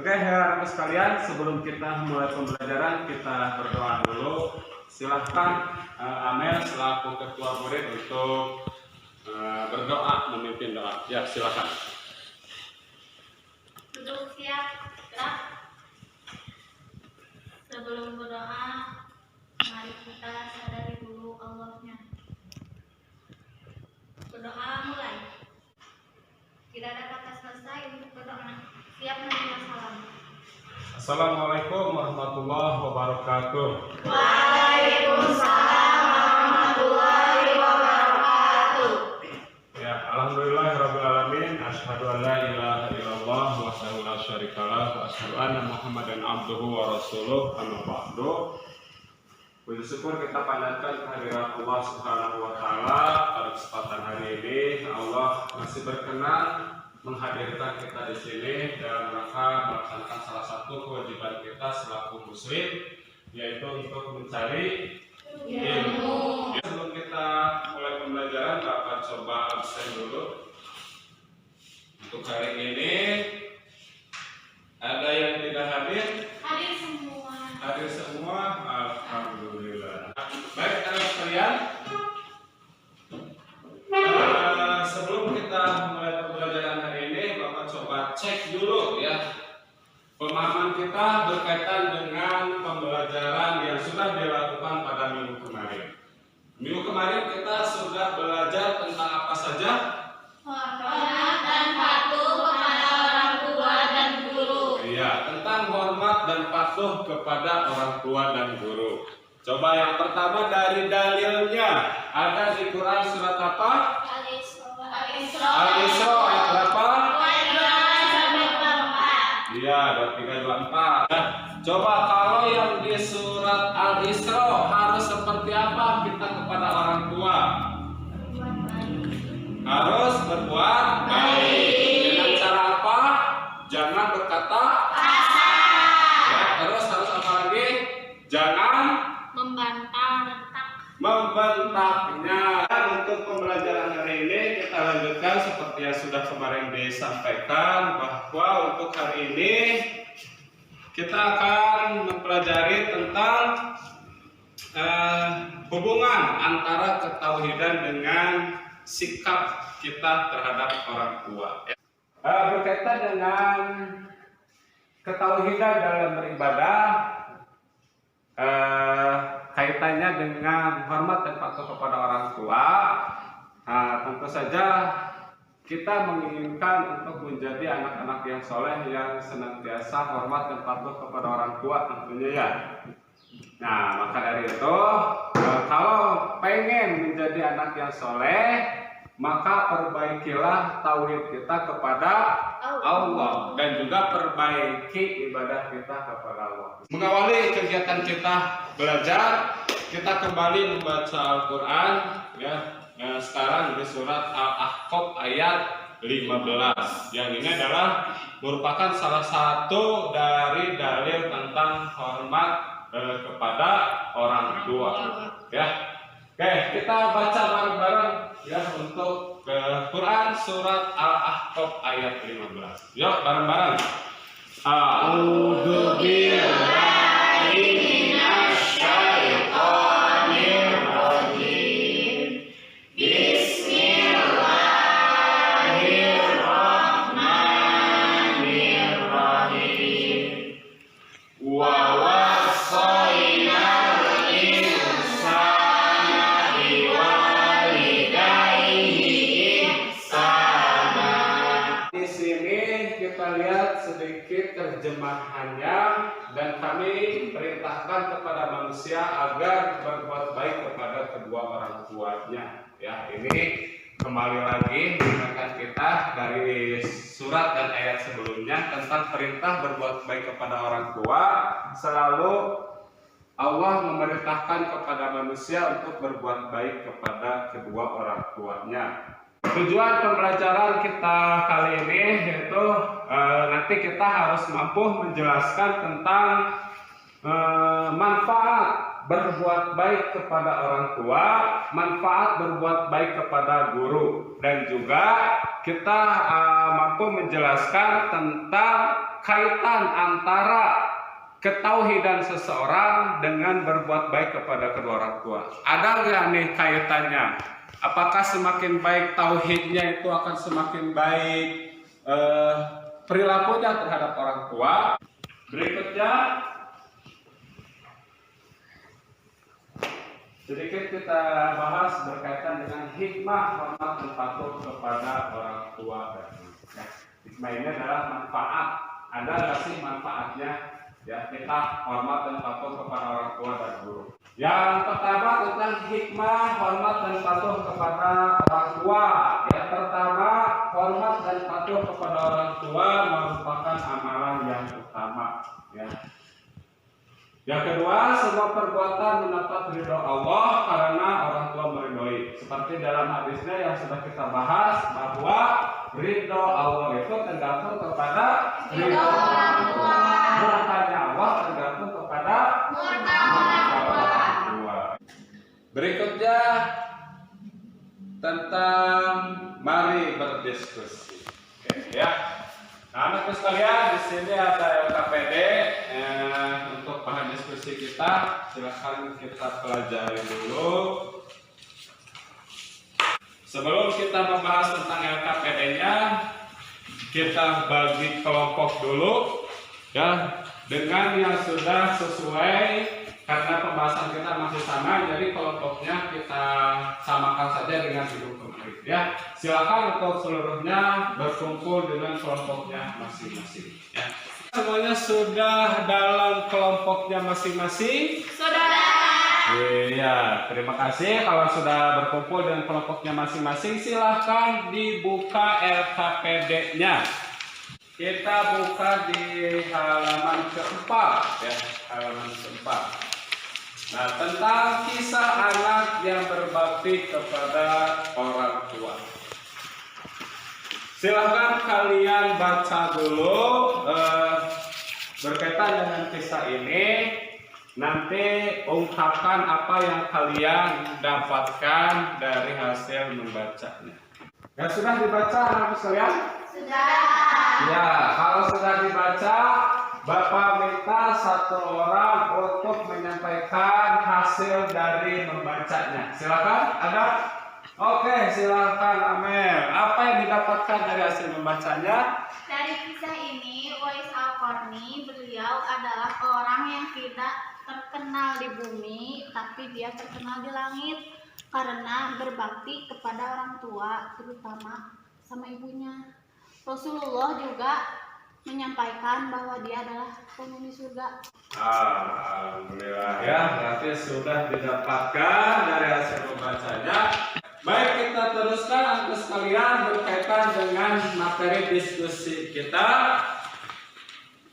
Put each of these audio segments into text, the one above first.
Oke, rekan sekalian, sebelum kita mulai pembelajaran, kita berdoa dulu. Silahkan Amel selaku ketua murid untuk berdoa, memimpin doa. Ya, silahkan. Duduk siap, gerak. Sebelum berdoa, mari kita sadari dulu Allahnya. Berdoa mulai. Tidak ada kata selesai untuk berdoa. Siap menerima salam. Assalamualaikum warahmatullahi wabarakatuh. Waalaikumsalam warahmatullahi wabarakatuh. Ya, alhamdulillahirabbil alamin. Asyhadu an la ilaha illallah wahdahu la syarikalah wa asyhadu anna Muhammadan abduhu wa rasuluh. Amma ba'du. Puji syukur kita panjatkan kehadirat Allah Subhanahu wa taala pada kesempatan hari ini. Allah masih berkenan menghadirkan kita di sini dalam rangka melaksanakan salah satu kewajiban kita selaku muslim, yaitu untuk mencari ilmu. Sebelum kita mulai pembelajaran, Bapak coba absen dulu. Untuk hari ini ada yang tidak hadir? Hadir semua. Hadir semua, alhamdulillah. Baik, teman sekalian. Sebelum kita mulai pembelajaran hari ini, Bapak coba cek dulu ya pemahaman kita berkaitan dengan pembelajaran yang sudah dilakukan pada minggu kemarin. Minggu kemarin kita sudah belajar tentang apa saja? Hormat dan patuh kepada orang tua dan guru. Iya, tentang hormat dan patuh kepada orang tua dan guru. Coba yang pertama dari dalilnya, ada di Quran surat apa? Al-Isra ayat berapa? 23-24. Iya, 23-24. Nah, coba kalau yang di surat Al-Isra harus seperti apa kita kepada orang tua? Harus berbuat baik. Dengan cara apa? Jangan berkata kasar. Ya, terus harus apa lagi? Jangan membentaknya. Untuk pembelajaran hari ini kita lanjutkan seperti yang sudah kemarin disampaikan, bahwa untuk hari ini kita akan mempelajari tentang hubungan antara ketauhidan dengan sikap kita terhadap orang tua. Berkaitan dengan ketauhidan dalam beribadah, kaitannya dengan hormat dan patuh kepada orang tua. Tentu saja kita menginginkan untuk menjadi anak-anak yang soleh, yang senantiasa hormat dan patuh kepada orang tua tentunya ya. Nah, maka dari itu kalau pengen menjadi anak yang soleh, maka perbaikilah tauhid kita kepada Allah dan juga perbaiki ibadah kita kepada Allah. Mengawali kegiatan kita belajar, kita kembali membaca Al-Quran ya. Sekarang di surat Al-Ahqaf ayat 15. Yang ini adalah merupakan salah satu dari dalil tentang hormat kepada orang tua ya. Oke, kita baca bareng-bareng ya untuk Quran surat Al-Ahqaf ayat 15. Yuk bareng-bareng. A'udzu billahi minasy syaithanir rajim. Bismillahirrahmanirrahim. Wa wassaynal insana biwalidayhi ihsana. Di sini kita lihat sedikit terjemahannya, dan kami perintahkan kepada manusia agar berbuat baik kepada kedua orang tuanya. Ya, ini kembali lagi mengingatkan kita dari surat dan ayat sebelumnya tentang perintah berbuat baik kepada orang tua. Selalu Allah memerintahkan kepada manusia untuk berbuat baik kepada kedua orang tuanya. Tujuan pembelajaran kita kali ini yaitu nanti kita harus mampu menjelaskan tentang manfaat berbuat baik kepada orang tua, manfaat berbuat baik kepada guru, dan juga kita mampu menjelaskan tentang kaitan antara ketauhidan seseorang dengan berbuat baik kepada kedua orang tua? Ada nggak nih kaitannya? Apakah semakin baik tauhidnya itu akan semakin baik perilakunya terhadap orang tua? Berikutnya sedikit kita bahas berkaitan dengan hikmah hormat dan patuh kepada orang tua. Hikmah ini adalah manfaat. Ada nggak sih manfaatnya? Ya, kita hormat dan patuh kepada orang tua dan guru. Yang pertama tentang hikmah hormat dan patuh kepada orang tua. Yang pertama, hormat dan patuh kepada orang tua merupakan amalan yang utama. Ya. Yang kedua, semua perbuatan mendapat ridho Allah karena orang tua meridhoi. Seperti dalam hadisnya yang sudah kita bahas bahwa ridho Allah itu tergantung kepada ridho orang tua. Murkanya Allah tergantung kepada murka orang tua. Berikutnya tentang mari berdiskusi. Oke, ya. Nah, anak sekalian, di sini ada LKPD untuk bahan diskusi kita. Silahkan kita pelajari dulu. Sebelum kita membahas tentang LKPD-nya, kita bagi kelompok dulu, ya, dengan yang sudah sesuai. Karena pembahasan kita masih sama, jadi kelompoknya kita samakan saja dengan hidup kemarin. Ya, silakan untuk seluruhnya berkumpul dengan kelompoknya masing-masing. Ya. Semuanya sudah dalam kelompoknya masing-masing? Saudara. Iya, terima kasih. Kalau sudah berkumpul dengan kelompoknya masing-masing, silahkan dibuka LKPD-nya. Kita buka di halaman keempat, ya, halaman keempat. Nah, tentang kisah anak yang berbakti kepada orang tua. Silahkan kalian baca dulu berkaitan dengan kisah ini. Nanti ungkapkan apa yang kalian dapatkan dari hasil membacanya. Ya, sudah dibaca anak sekalian? Sudah. Ya, kalau sudah dibaca, Bapak minta satu orang untuk menyampaikan hasil dari membacanya. Silakan, ada? Oke, silakan Amel. Apa yang didapatkan dari hasil membacanya? Dari kisah ini, Uwais Al-Qarni, beliau adalah orang yang tidak terkenal di bumi, tapi dia terkenal di langit karena berbakti kepada orang tua, terutama sama ibunya. Rasulullah juga menyampaikan bahwa dia adalah penghuni surga. Alhamdulillah, ya, berarti sudah didapatkan dari hasil membacanya. Baik, kita teruskan anak sekalian berkaitan dengan materi diskusi kita.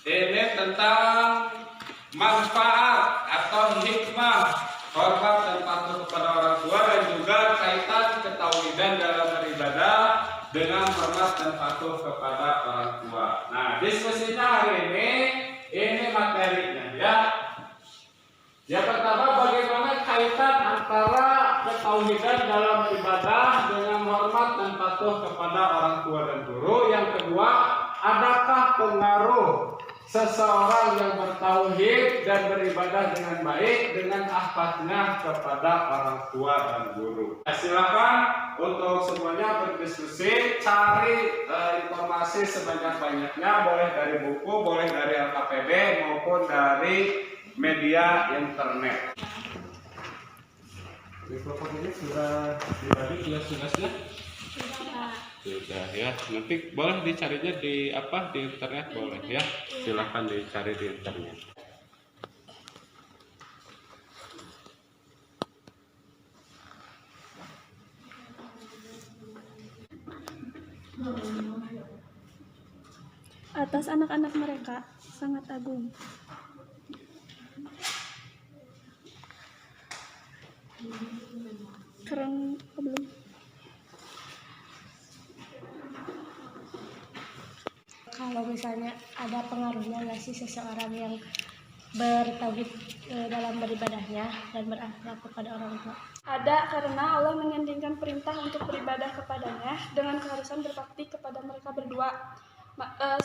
Ini tentang manfaat atau hikmah hormat dan patuh kepada orang tua dan juga kaitan ketauhidan dalam beribadah dengan hormat dan patuh kepada orang tua. Nah, diskusinya hari ini materinya, ya. Yang pertama, bagaimana kaitan antara ketauhidan dalam beribadah dengan hormat dan patuh kepada orang tua dan guru. Yang kedua, adakah pengaruh seseorang yang bertauhid dan beribadah dengan baik dengan akhlaknya kepada orang tua dan guru. Silakan untuk semuanya berdiskusi, cari informasi sebanyak-banyaknya, boleh dari buku, boleh dari LKPD maupun dari media internet. Di kelompok ini sudah dibagi tugas-tugasnya? Sudah, ya. Nanti boleh dicarinya di di internet, boleh ya. Silahkan dicari di internet. Atas anak-anak mereka sangat agung. Keren belum? Kalau misalnya ada pengaruhnya nggak sih seseorang yang bertauhid dalam beribadahnya dan berakhlak kepada orang tua? Ada, karena Allah menyanjungkan perintah untuk beribadah kepadanya dengan keharusan berbakti kepada mereka berdua.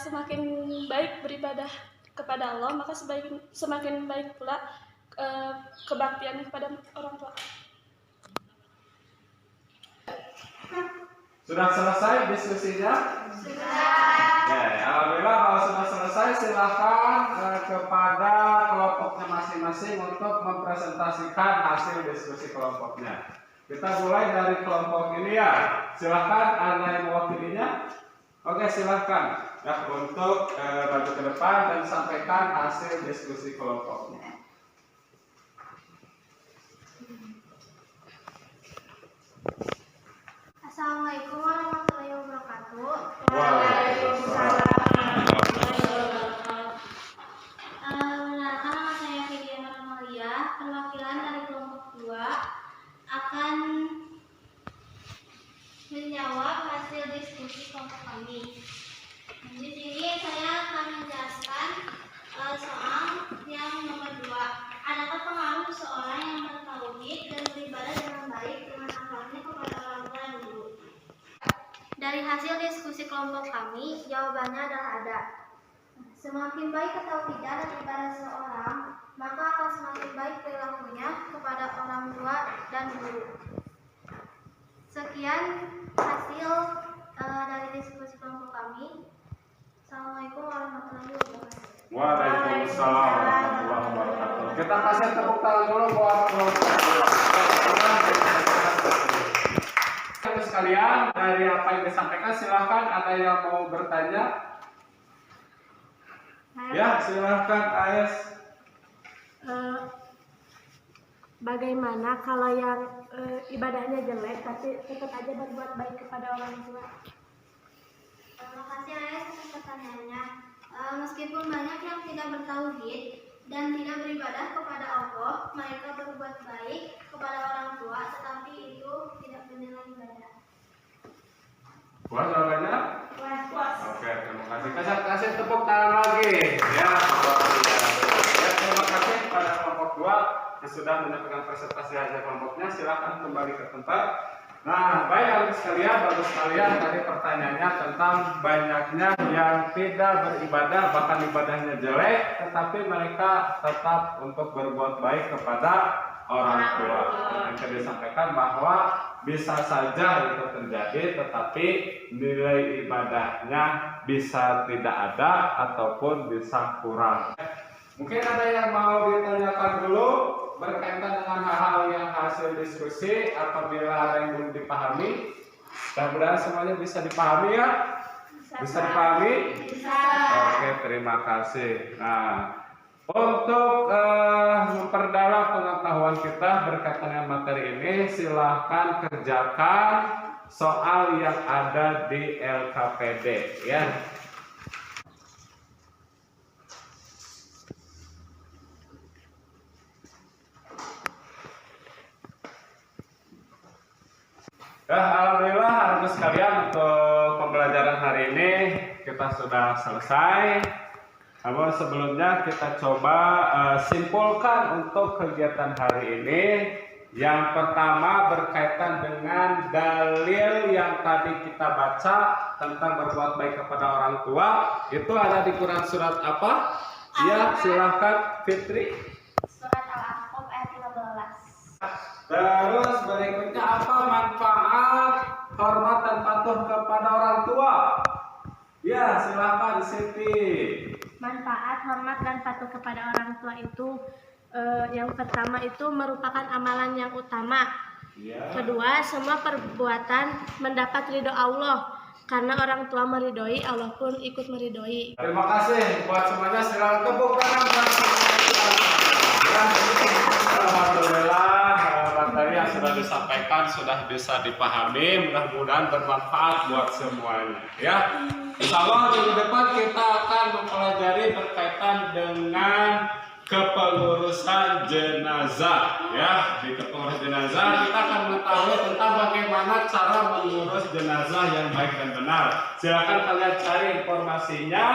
semakin baik beribadah kepada Allah, maka semakin baik pula kebaktian kepada orang tua. Sudah selesai diskusinya? Ya, alhamdulillah kalau sudah selesai silahkan kepada kelompoknya masing-masing untuk mempresentasikan hasil diskusi kelompoknya. Kita mulai dari kelompok ini ya. Silahkan ada yang mewakilinya. Oke, silahkan ya untuk maju ke depan dan sampaikan hasil diskusi kelompoknya. Assalamualaikum warahmatullahi wabarakatuh. Waalaikumsalam. Perkenalkan, nama saya Fidiana Ramalia, perwakilan dari kelompok 2 akan menjawab hasil diskusi kelompok kami. Di sini saya akan menjelaskan soal yang nomor 2. Adakah pengaruh seseorang yang bertauhid dan beribadah dengan baik dengan akhlaknya kepada orang tua dan guru? Dari hasil diskusi kelompok kami, jawabannya adalah ada. Semakin baik ketauhidan dan ibadah seseorang, maka akan semakin baik perilakunya kepada orang tua dan guru. Sekian hasil dari diskusi kelompok kami. Assalamualaikum warahmatullahi wabarakatuh. Waalaikumsalam warahmatullahi wabarakatuh. Kita kasih tepuk tangan dulu buat kelompok. Sekalian, dari apa yang disampaikan silahkan ada yang mau bertanya. Ya, silahkan AS. Bagaimana kalau yang ibadahnya jelek tapi tetap aja berbuat baik kepada orang tua? Terima kasih Ayah atas pertanyaannya. Meskipun banyak yang tidak bertauhid dan tidak beribadah kepada Allah, mereka berbuat baik kepada orang tua, tetapi itu tidak bernilai ibadah. Puas jawabannya? Puas. Oke, terima kasih. Kasih tepuk tangan lagi. Ya, terima kasih kepada kelompok 2 yang sudah menyampaikan presentasi hasil kelompoknya. Silakan kembali ke tempat. Nah, baik adik sekalian, bagus sekalian tadi pertanyaannya tentang banyaknya yang tidak beribadah, bahkan ibadahnya jelek, tetapi mereka tetap untuk berbuat baik kepada orang tua. Yang tadi disampaikan bahwa bisa saja itu terjadi, tetapi nilai ibadahnya bisa tidak ada ataupun bisa kurang. Mungkin ada yang mau ditanyakan dulu berkaitan dengan hal-hal yang hasil diskusi. Apabila ada yang belum dipahami, mudah-mudahan semuanya bisa dipahami ya. Bisa dipahami? Bisa. Oke, terima kasih. Nah, untuk memperdalam pengetahuan kita berkaitan dengan materi ini, silahkan kerjakan soal yang ada di LKPD ya. Alhamdulillah anak sekalian, untuk pembelajaran hari ini kita sudah selesai. Namun sebelumnya kita coba simpulkan untuk kegiatan hari ini. Yang pertama berkaitan dengan dalil yang tadi kita baca tentang berbuat baik kepada orang tua. Itu ada di Quran surat apa? Ya, silahkan Fitri. Surat Al-Ahqaf ayat 15. Terus berikutnya apa manfaat hormat dan patuh kepada orang tua? Ya, silakan Siti. Manfaat hormat dan patuh kepada orang tua itu yang pertama itu merupakan amalan yang utama. Ya. Kedua, semua perbuatan mendapat ridho Allah. Karena orang tua meridhoi, Allah pun ikut meridhoi. Terima kasih buat semuanya. Silakan tepuk tangan buat semuanya. Alhamdulillah materi yang sudah disampaikan sudah bisa dipahami. Mudah-mudahan bermanfaat buat semuanya. Ya. Insya Allah minggu depan kita akan mempelajari berkaitan dengan kepengurusan jenazah. Ya, di kepengurusan jenazah kita akan mengetahui tentang bagaimana cara mengurus jenazah yang baik dan benar. Silakan kalian cari informasinya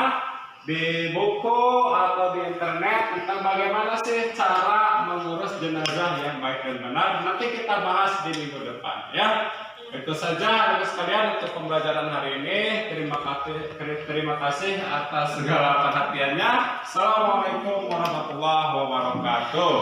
di buku atau di internet tentang bagaimana sih cara mengurus jenazah yang baik dan benar. Nanti kita bahas di minggu depan, ya. Itu saja anak sekalian untuk pembelajaran hari ini. Terima kasih atas segala perhatiannya. Assalamualaikum warahmatullahi wabarakatuh.